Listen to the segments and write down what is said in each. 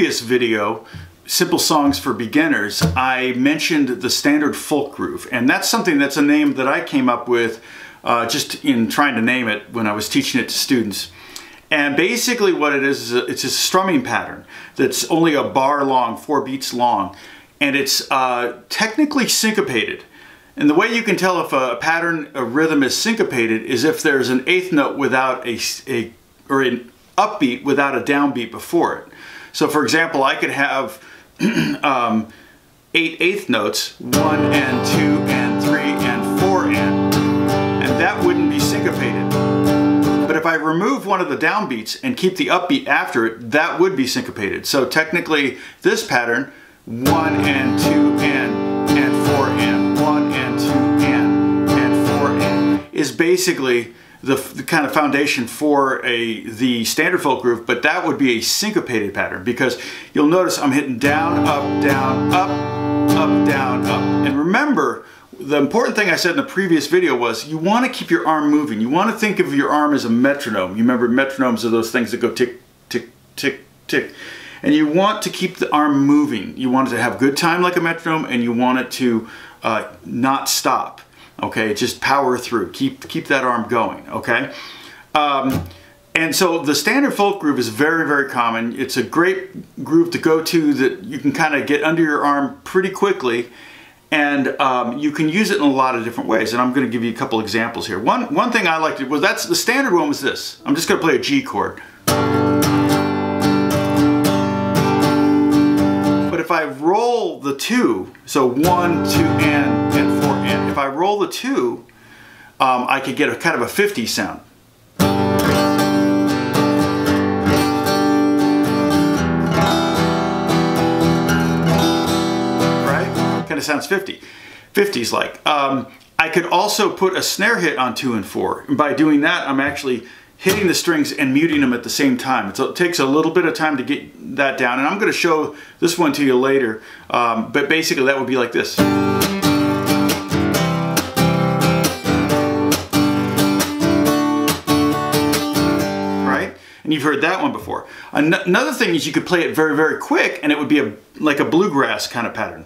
previous video, Simple Songs for Beginners, I mentioned the standard folk groove, and that's something that's a name that I came up with just in trying to name it when I was teaching it to students. And basically what it is it's a strumming pattern that's only a bar long, 4 beats long, and it's technically syncopated. And the way you can tell if a rhythm is syncopated is if there's an eighth note without or an upbeat without a downbeat before it. So for example, I could have 8 eighth notes, 1 and 2 and 3 and 4 and that wouldn't be syncopated. But if I remove one of the downbeats and keep the upbeat after it, that would be syncopated. So technically this pattern, 1 and 2 and 4 and 1 and 2 and 4 and is basically the kind of foundation for the standard folk groove, but that would be a syncopated pattern because you'll notice I'm hitting down, up, down, up, up, down, up. And remember, the important thing I said in the previous video was you want to keep your arm moving. You want to think of your arm as a metronome. You remember metronomes are those things that go tick, tick, tick, tick. And you want to keep the arm moving. You want it to have good time like a metronome, and you want it to not stop. Okay, just power through. Keep that arm going. Okay, and so the standard folk groove is very, very common. It's a great groove to go to that you can kind of get under your arm pretty quickly, and you can use it in a lot of different ways. And I'm going to give you a couple examples here. One thing I liked was that's the standard one was this. I'm just going to play a G chord. But if I roll the 2, so 1, 2, and 4, and if I roll the 2, I could get a kind of a 50 sound. Right? Kind of sounds 50. 50s like. I could also put a snare hit on 2 and 4. And by doing that, I'm actually hitting the strings and muting them at the same time. So it takes a little bit of time to get that down, and I'm going to show this one to you later, but basically that would be like this. Right? And you've heard that one before. Another thing is you could play it very, very quick, and it would be like a bluegrass kind of pattern.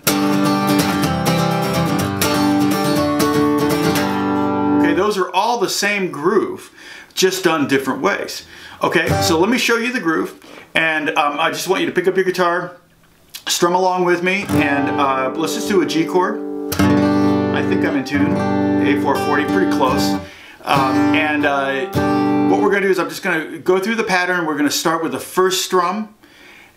Okay, those are all the same groove, just done different ways. Okay, so let me show you the groove, and I just want you to pick up your guitar, strum along with me, and let's just do a G chord. I think I'm in tune, A440, pretty close. What we're going to do is I'm just going to go through the pattern. We're going to start with the first strum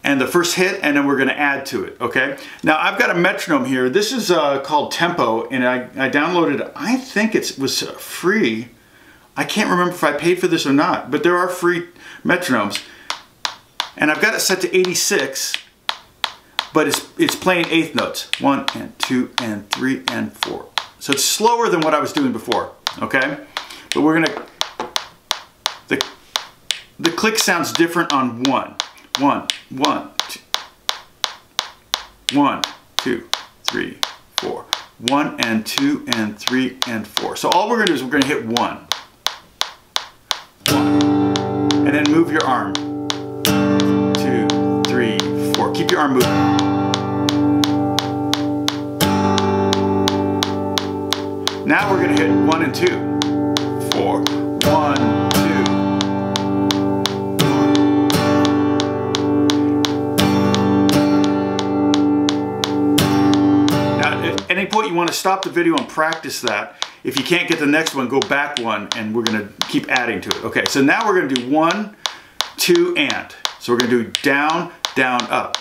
and the first hit, and then we're going to add to it, okay? Now I've got a metronome here. This is called Tempo, and I downloaded it. I think it was free. I can't remember if I paid for this or not, but there are free metronomes. And I've got it set to 86, but it's playing eighth notes. 1 and 2 and 3 and 4. So it's slower than what I was doing before, okay? But we're gonna, the click sounds different on 1. 1, 1, 2, 1, 2, 3, 4. 1 and 2 and 3 and 4. So all we're gonna do is we're gonna hit 1. And then move your arm. 2, 3, 4. Keep your arm moving. Now we're going to hit 1 and 2. 4. 1, 2. 1. Now, at any point you want to stop the video and practice that. If you can't get the next one, go back one, and we're going to keep adding to it. Okay, so now we're going to do 1, 2, and. So we're going to do down, down, up.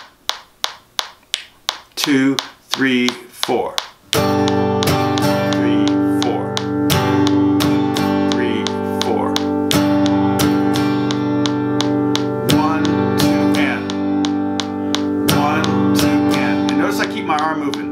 2, 3, 4. 3, 4. 3, 4. 1, 2, and. 1, 2, and. And notice I keep my arm moving.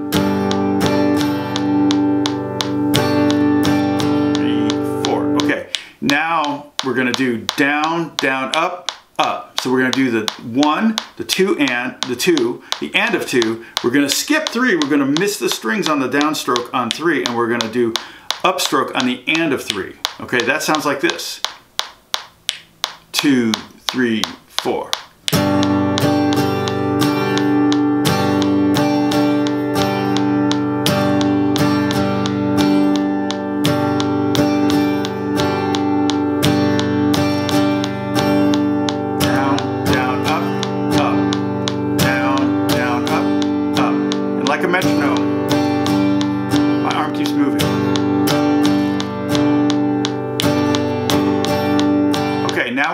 Now we're going to do down, down, up, up. So we're going to do the 1, the 2, and the 2, the and of 2. We're going to skip 3. We're going to miss the strings on the downstroke on 3, and we're going to do upstroke on the and of 3. Okay, that sounds like this. 2, 3, 4.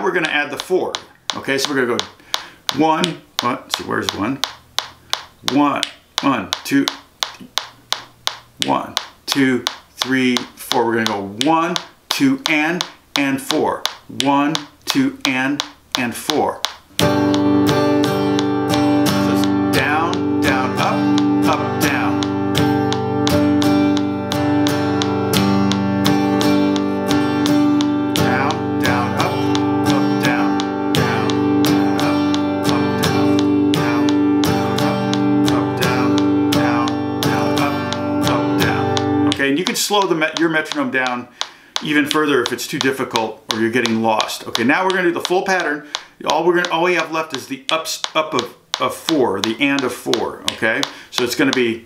we're going to add the 4. Okay, so we're going to go 1, so where's 1? 1, 1, 2, 1, 2, 3, 4. We're going to go 1, 2, and 4. 1, 2, and 4. So it's down, down, up, up, down. Down, down, up, up, down. Down, down, up, up, down. Down, down, up, down. Down, down, up, up, down. Okay, and you can slow your metronome down even further if it's too difficult or you're getting lost. Okay, now we're going to do the full pattern. All we have left is the up of 4, the and of 4. Okay, so it's going to be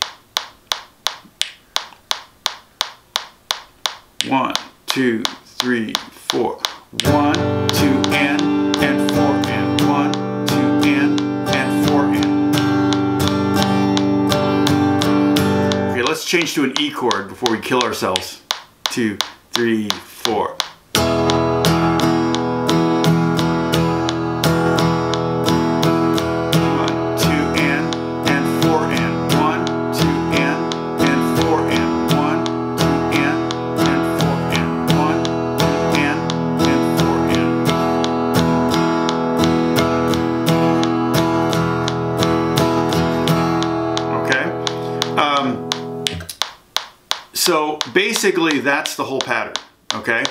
1, 2, 3, 4. 1, 2, and 4 and 1, 2, and 4 and. Okay, let's change to an E chord before we kill ourselves. 2, 3, 4. 1, 2, so basically that's the whole pattern, okay?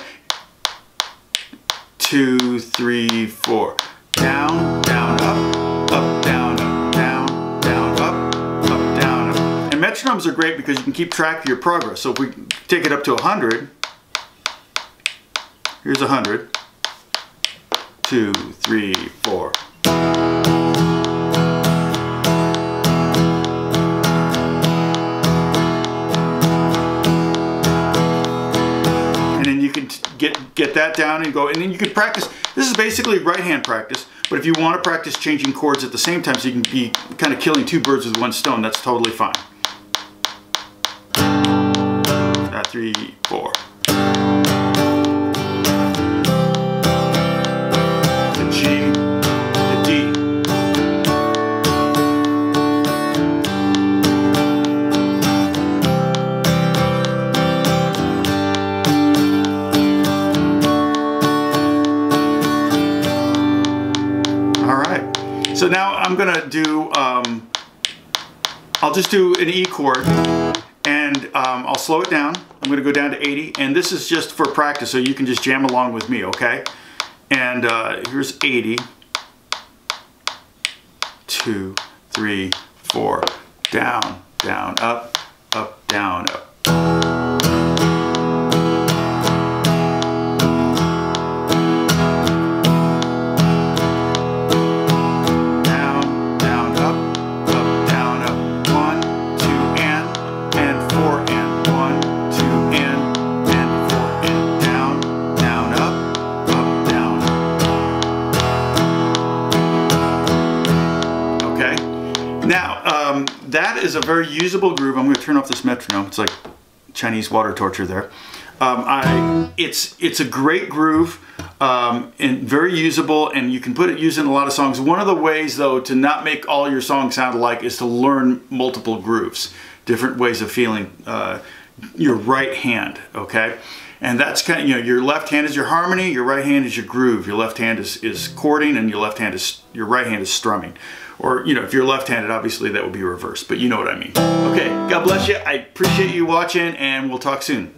2, 3, 4. Down, down, up, up, down, up, down, down, up, up, down, up. And metronomes are great because you can keep track of your progress. So if we take it up to 100, here's 100. 2, 3, 4. Get that down and go, and then you can practice. This is basically right hand practice, but if you want to practice changing chords at the same time so you can be kind of killing 2 birds with 1 stone, that's totally fine. 3, 4. The G, the D. So now I'm gonna do, I'll just do an E chord, and I'll slow it down. I'm gonna go down to 80, and this is just for practice, so you can just jam along with me, okay? And here's 80, 2, 3, 4, down, down, up, up, down, up. Now, that is a very usable groove. I'm going to turn off this metronome. It's like Chinese water torture there. It's a great groove and very usable, and you can use it in a lot of songs. One of the ways, though, to not make all your songs sound alike is to learn multiple grooves, different ways of feeling your right hand, okay? And that's kind of, you know, your left hand is your harmony, your right hand is your groove. Your left hand is chording, and your right hand is strumming. Or, you know, if you're left-handed, obviously that would be reversed, but you know what I mean. Okay, God bless you. I appreciate you watching, and we'll talk soon.